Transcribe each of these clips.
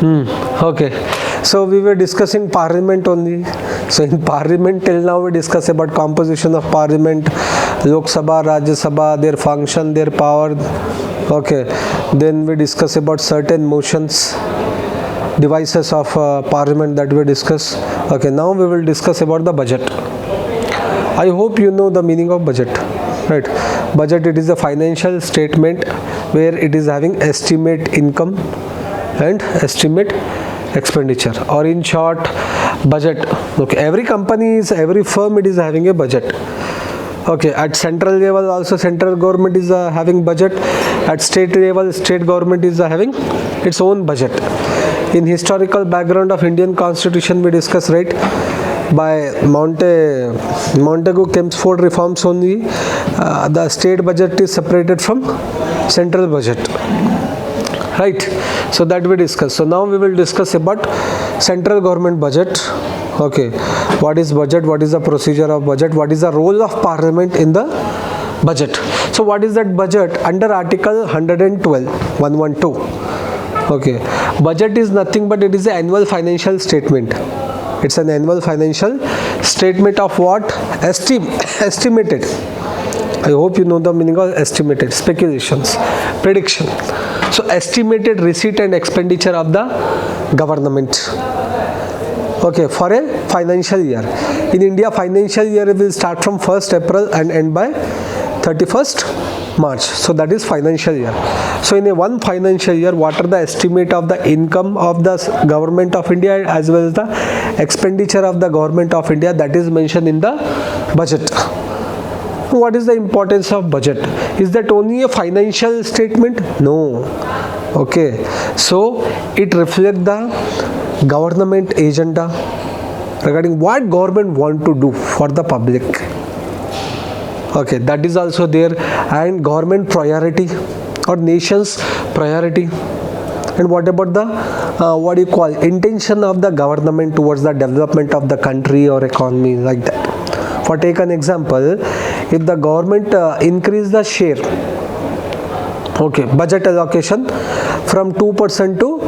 Okay, so we were discussing parliament only. So in parliament till now we discuss about composition of parliament, Lok Sabha, Rajya Sabha, their function, their power. Okay, then we discuss about certain motions, devices of parliament that we discuss. Okay, now we will discuss about the budget. I hope you know the meaning of budget, right? Budget, it is a financial statement where it is having estimate income and estimate expenditure, or in short, budget. Okay, every company is, every firm, it is having a budget. Okay, at central level also central government is having budget. At state level, state government is having its own budget. In historical background of Indian Constitution we discuss, right? By Montagu Chelmsford reforms only, the state budget is separated from central budget, right? So that we discuss. So now we will discuss about central government budget. Okay, what is budget, what is the procedure of budget, what is the role of parliament in the budget. So what is that budget? Under article 112. Okay, budget is nothing but it is an annual financial statement. It's an annual financial statement of what? Estimated. I hope you know the meaning of estimated. Speculations, prediction. So estimated receipt and expenditure of the government. Okay, for a financial year. In India, financial year will start from 1st April and end by 31st March. So that is financial year. So in a one financial year, what are the estimate of the income of the government of India as well as the expenditure of the government of India, that is mentioned in the budget. What is the importance of budget? Is that only a financial statement? No. Okay, so it reflects the government agenda regarding what government want to do for the public. Okay, that is also there, and government priority or nation's priority. And what about the intention of the government towards the development of the country or economy, like that. For take an example, if the government increase the share, okay, budget allocation from 2% to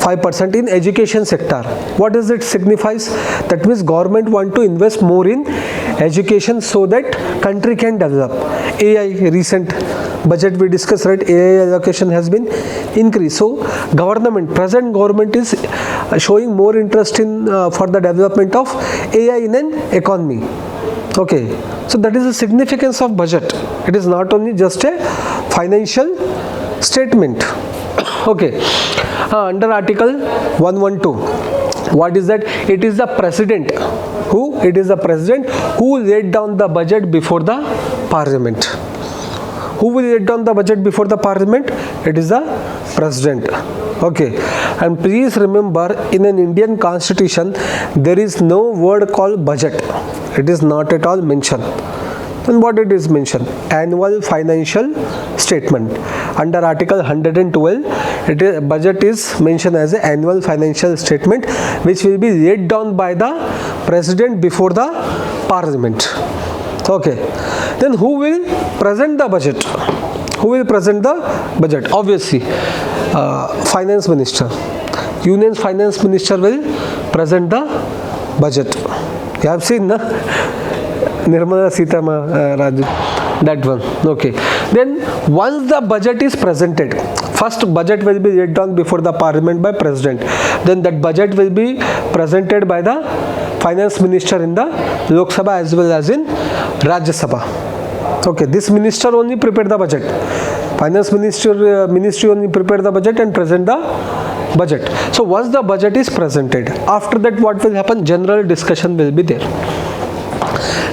5% in education sector, what does it signifies? That means government want to invest more in education so that country can develop. AI, recent budget we discussed, right? AI allocation has been increased. So present government is showing more interest in for the development of AI in an economy. Okay, so that is the significance of budget. It is not only just a financial statement. Okay, under article 112, what is that? It is the president who? It is the president who laid down the budget before the parliament. Who will lay down the budget before the parliament? It is the president. Okay, and please remember, in an Indian constitution there is no word called budget. It is not at all mentioned. And what it is mentioned? Annual financial statement. Under article 112, budget is mentioned as an annual financial statement which will be laid down by the president before the parliament. Okay, then who will present the budget? Who will present the budget? Obviously, finance minister. Union's finance minister will present the budget. You have seen, na? Nirmala Sitharaman Raju, that one. Okay, then once the budget is presented, first budget will be laid down before the parliament by president. Then that budget will be presented by the finance minister in the Lok Sabha as well as in Rajya Sabha. Okay, this minister only prepare the budget. Finance ministry only prepare the budget and present the budget. So once the budget is presented, after that what will happen? General discussion will be there.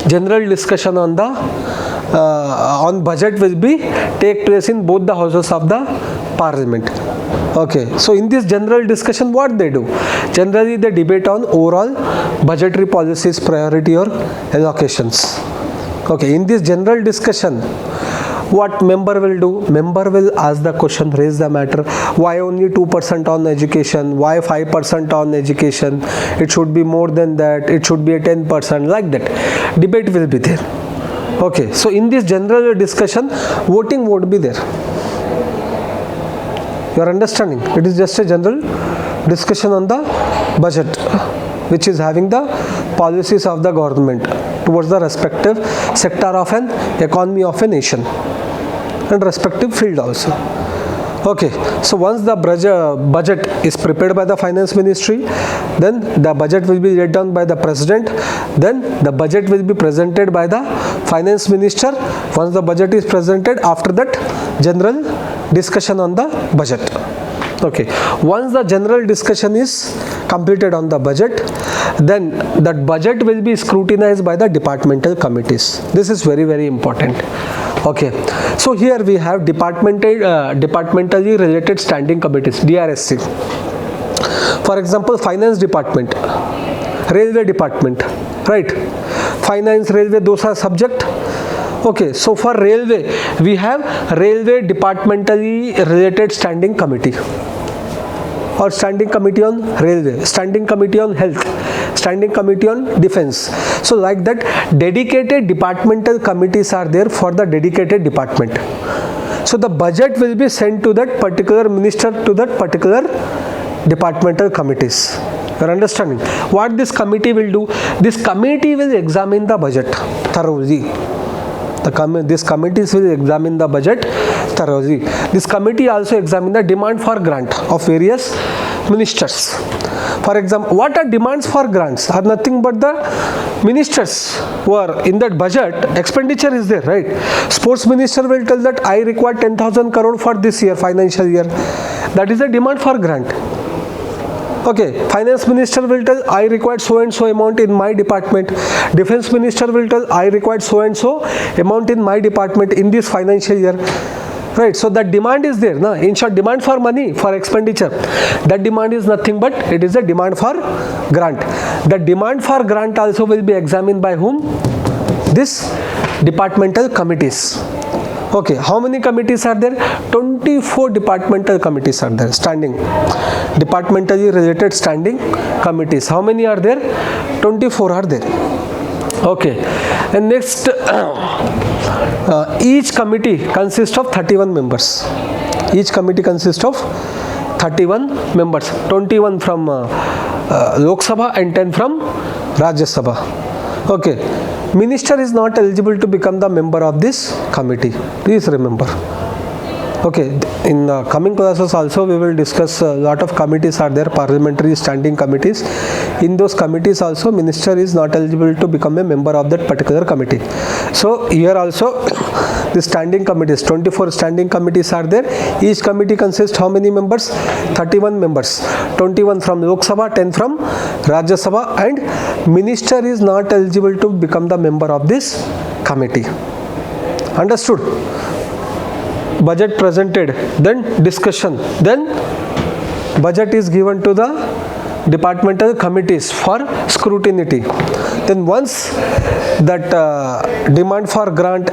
General discussion on the on budget will be take place in both the houses of the parliament. Okay, so in this general discussion, what they do? Generally they debate on overall budgetary policies, priority or allocations. Okay, in this general discussion, what member will do? Member will ask the question, raise the matter. Why only 2% on education? Why 5% on education? It should be more than that. It should be a 10%, like that. Debate will be there. Okay, so in this general discussion, voting won't be there. You are understanding? It is just a general discussion on the budget, which is having the policies of the government towards the respective sector of an economy of a nation and respective field also. Okay, so once the budget is prepared by the finance ministry, then the budget will be laid down by the president, then the budget will be presented by the finance minister. Once the budget is presented, after that general discussion on the budget. Okay, once the general discussion is completed on the budget, then that budget will be scrutinized by the departmental committees. This is very, very important. Okay, so here we have departmentally related standing committees, DRSC. For example, finance department, railway department, right? Finance, railway, those are subject. Okay, so for railway, we have railway departmentally related standing committee, or standing committee on railway, standing committee on health, standing committee on defense. So like that, dedicated departmental committees are there for the dedicated department. So the budget will be sent to that particular minister, to that particular departmental committees. You are understanding? What this committee will do? This committee will examine the budget thoroughly. These committees will examine the budget thoroughly. This committee also examine the demand for grant of various ministers. For example, what are demands for grants? Are nothing but the ministers who are in that budget, expenditure is there, right? Sports minister will tell that I require 10,000 crore for this year, financial year. That is a demand for grant. Okay, finance minister will tell I required so and so amount in my department. Defense minister will tell I required so and so amount in my department in this financial year. Right, so that demand is there. Na? In short, demand for money, for expenditure. That demand is nothing but it is a demand for grant. The demand for grant also will be examined by whom? This departmental committees. Okay, how many committees are there? 24 departmental committees are there, standing. Departmentally related standing committees. How many are there? 24 are there. Okay, and next, each committee consists of 31 members. Each committee consists of 31 members, 21 from Lok Sabha and 10 from Rajya Sabha. Okay, minister is not eligible to become the member of this committee. Please remember. Okay, in the coming classes also we will discuss a lot of committees are there, parliamentary standing committees. In those committees also minister is not eligible to become a member of that particular committee. So here also the standing committees, 24 standing committees are there. Each committee consists how many members? 31 members, 21 from Lok Sabha, 10 from Rajya Sabha, and minister is not eligible to become the member of this committee. Understood? Budget presented, then discussion, then budget is given to the departmental committees for scrutiny. Then once that demand for grant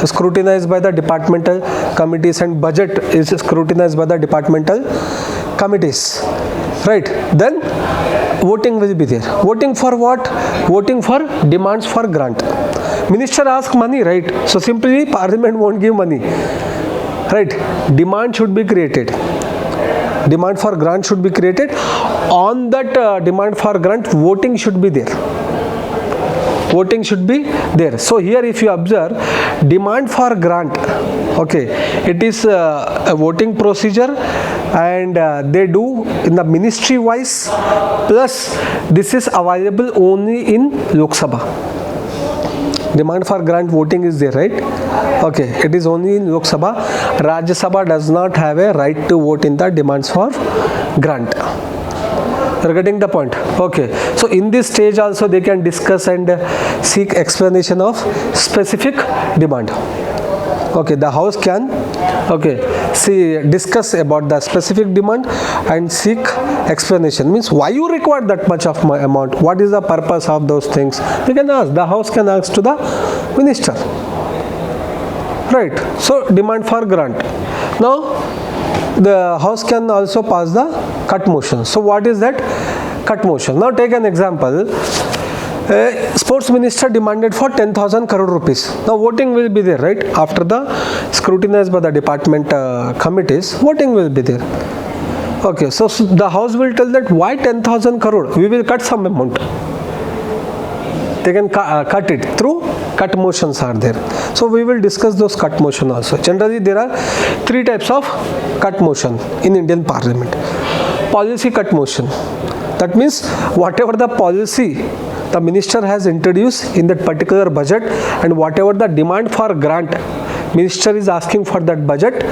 scrutinized by the departmental committees and budget is scrutinized by the departmental committees, right, then voting will be there. Voting for what? Voting for demands for grant. Minister asks money, right? So simply parliament won't give money. Right, demand should be created. Demand for grant should be created. On that demand for grant, voting should be there. Voting should be there. So here if you observe, demand for grant, okay, it is a voting procedure, and they do in the ministry wise, plus this is available only in Lok Sabha. Demand for grant voting is there, right? Okay, it is only in Lok Sabha. Rajya Sabha does not have a right to vote in the demands for grant. You are getting the point? Okay, so in this stage also they can discuss and seek explanation of specific demand. Okay, the house can discuss about the specific demand and seek explanation. Means why you require that much of my amount, what is the purpose of those things, you can ask, the house can ask to the minister, right? So demand for grant. Now the house can also pass the cut motion. So what is that cut motion? Now take an example. Sports minister demanded for 10,000 crore rupees. Now voting will be there, right? After the scrutinized by the department committees, voting will be there. Okay, so the House will tell that why 10,000 crore? We will cut some amount. They can cut it through cut motions are there. So we will discuss those cut motion also. Generally there are three types of cut motion in Indian Parliament. Policy cut motion. That means whatever the policy the minister has introduced in that particular budget and whatever the demand for grant minister is asking for that budget,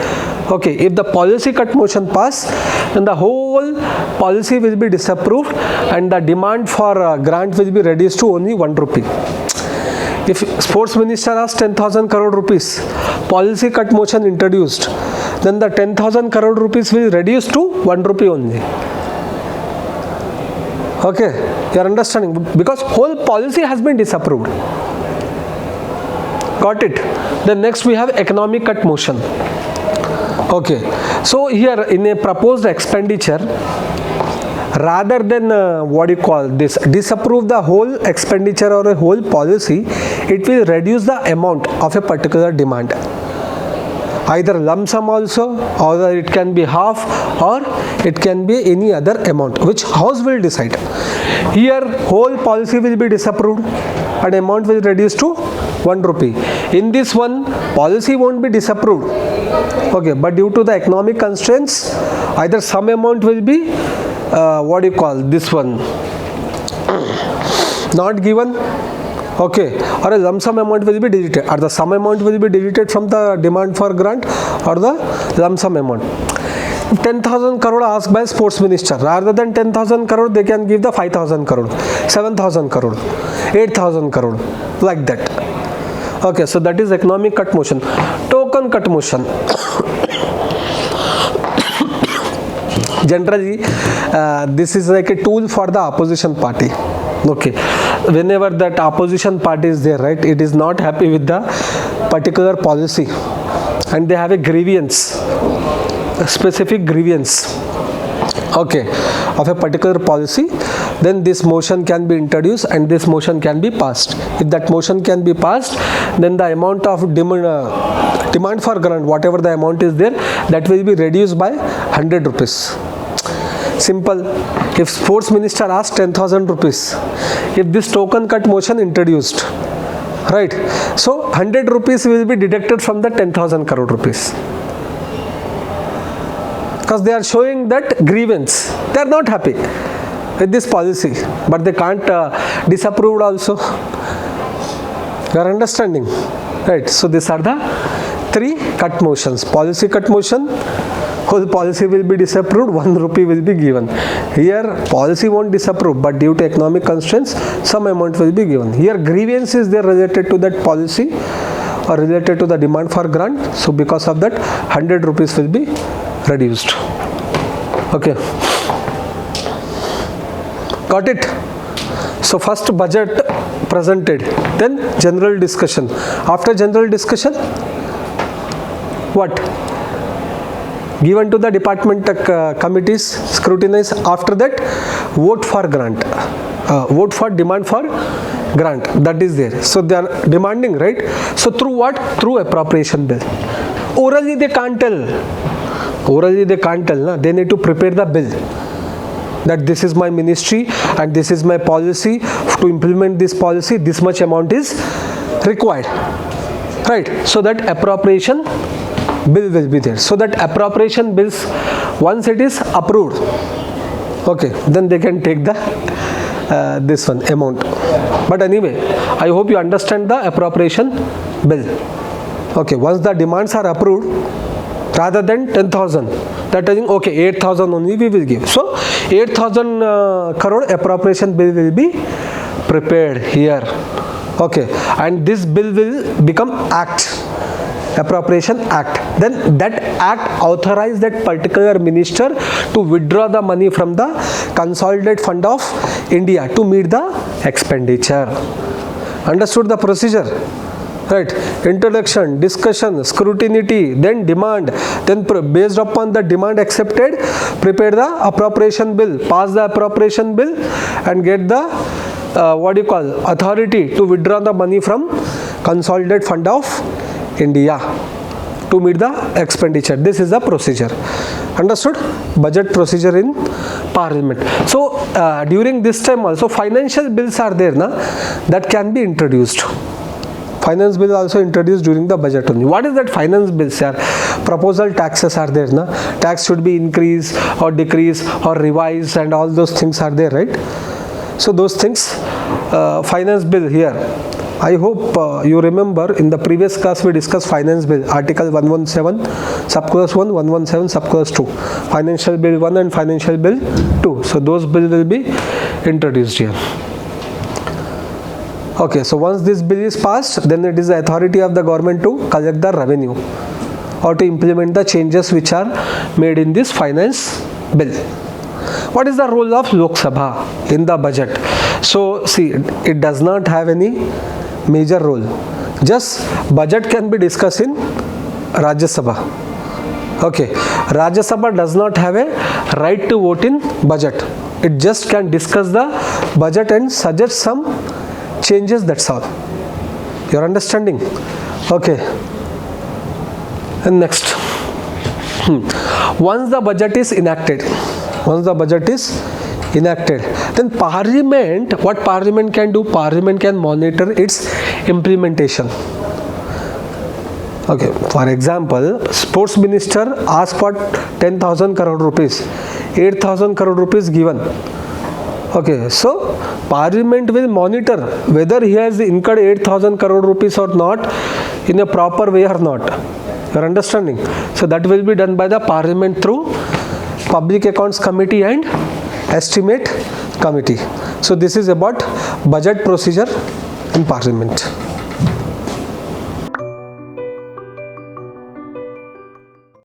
okay, if the policy cut motion pass, then the whole policy will be disapproved and the demand for grant will be reduced to only 1 rupee. If sports minister asks 10,000 crore rupees, policy cut motion introduced, then the 10,000 crore rupees will reduce to 1 rupee only. Okay, you are understanding? Because whole policy has been disapproved. Got it? Then next we have economic cut motion. Okay, so here in a proposed expenditure, rather than disapprove the whole expenditure or a whole policy, it will reduce the amount of a particular demand. Either lump sum also, or it can be half, or it can be any other amount which House will decide. Here whole policy will be disapproved and amount will reduce to 1 rupee. In this one, policy won't be disapproved. Okay, but due to the economic constraints, either some amount will be this one not given, okay, or a lump sum amount will be deleted, or the sum amount will be deleted from the demand for grant or the lump sum amount. 10,000 crore asked by sports minister, rather than 10,000 crore they can give the 5,000 crore, 7,000 crore, 8,000 crore, like that. Okay, so that is economic cut motion. Token cut motion. Generally, this is like a tool for the opposition party. Okay, whenever that opposition party is there, right, it is not happy with the particular policy and they have a grievance, a specific grievance, okay, of a particular policy, then this motion can be introduced and this motion can be passed. If that motion can be passed, then the amount of demand for grant, whatever the amount is there, that will be reduced by 100 rupees. Simple. If sports minister asks 10,000 rupees, if this token cut motion introduced, right, so 100 rupees will be deducted from the 10,000 crore rupees. Because they are showing that grievance. They are not happy with this policy, but they can't disapprove also. You are understanding? Right. So these are the three cut motions. Policy cut motion, whole policy will be disapproved, 1 rupee will be given. Here policy won't disapprove, but due to economic constraints, some amount will be given. Here grievance is there related to that policy or related to the demand for grant. So because of that, 100 rupees will be reduced. Okay. Got it? So first budget presented, then general discussion. After general discussion, what? Given to the department committees, scrutinize. After that, vote for grant, vote for demand for grant, that is there. So they are demanding, right? So through what? Through appropriation bill. Orally they can't tell. Orally they can't tell. Na? They need to prepare the bill, that this is my ministry and this is my policy. To implement this policy, this much amount is required, right? So that appropriation bill will be there. So that appropriation bills, once it is approved, okay, then they can take the this one amount. But anyway, I hope you understand the appropriation bill. Okay, once the demands are approved, rather than 10,000, that is okay, 8,000 only we will give. So 8,000 crore appropriation bill will be prepared here. Okay, and this bill will become act, appropriation act. Then that act authorize that particular minister to withdraw the money from the consolidated fund of India to meet the expenditure. Understood the procedure? Right, introduction, discussion, scrutiny, then demand, then based upon the demand accepted, prepare the appropriation bill, pass the appropriation bill and get the authority to withdraw the money from consolidated fund of India to meet the expenditure. This is the procedure. Understood? Budget procedure in Parliament. So during this time also financial bills are there na, that can be introduced. Finance bill also introduced during the budget only. What is that finance bills? Proposal taxes are there na, tax should be increased or decreased or revised, and all those things are there, right? So those things, finance bill here. I hope you remember in the previous class we discussed finance bill, article 117 subclause 1, 117 subclause 2, financial bill 1 and financial bill 2. So those bill will be introduced here. Okay, so once this bill is passed, then it is the authority of the government to collect the revenue or to implement the changes which are made in this finance bill. What is the role of Lok Sabha in the budget? So see, it does not have any major role. Just budget can be discussed in Rajya Sabha. Okay, Rajya Sabha does not have a right to vote in budget. It just can discuss the budget and suggest some changes, that's all. You're understanding? Okay. And next, once the budget is enacted, then Parliament, what Parliament can do? Parliament can monitor its implementation. Okay, for example, Sports Minister asked for 10,000 crore rupees, 8,000 crore rupees given. Okay, so Parliament will monitor whether he has incurred 8,000 crore rupees or not in a proper way or not. You are understanding? So that will be done by the Parliament through Public Accounts Committee and Estimate Committee. So this is about budget procedure in Parliament.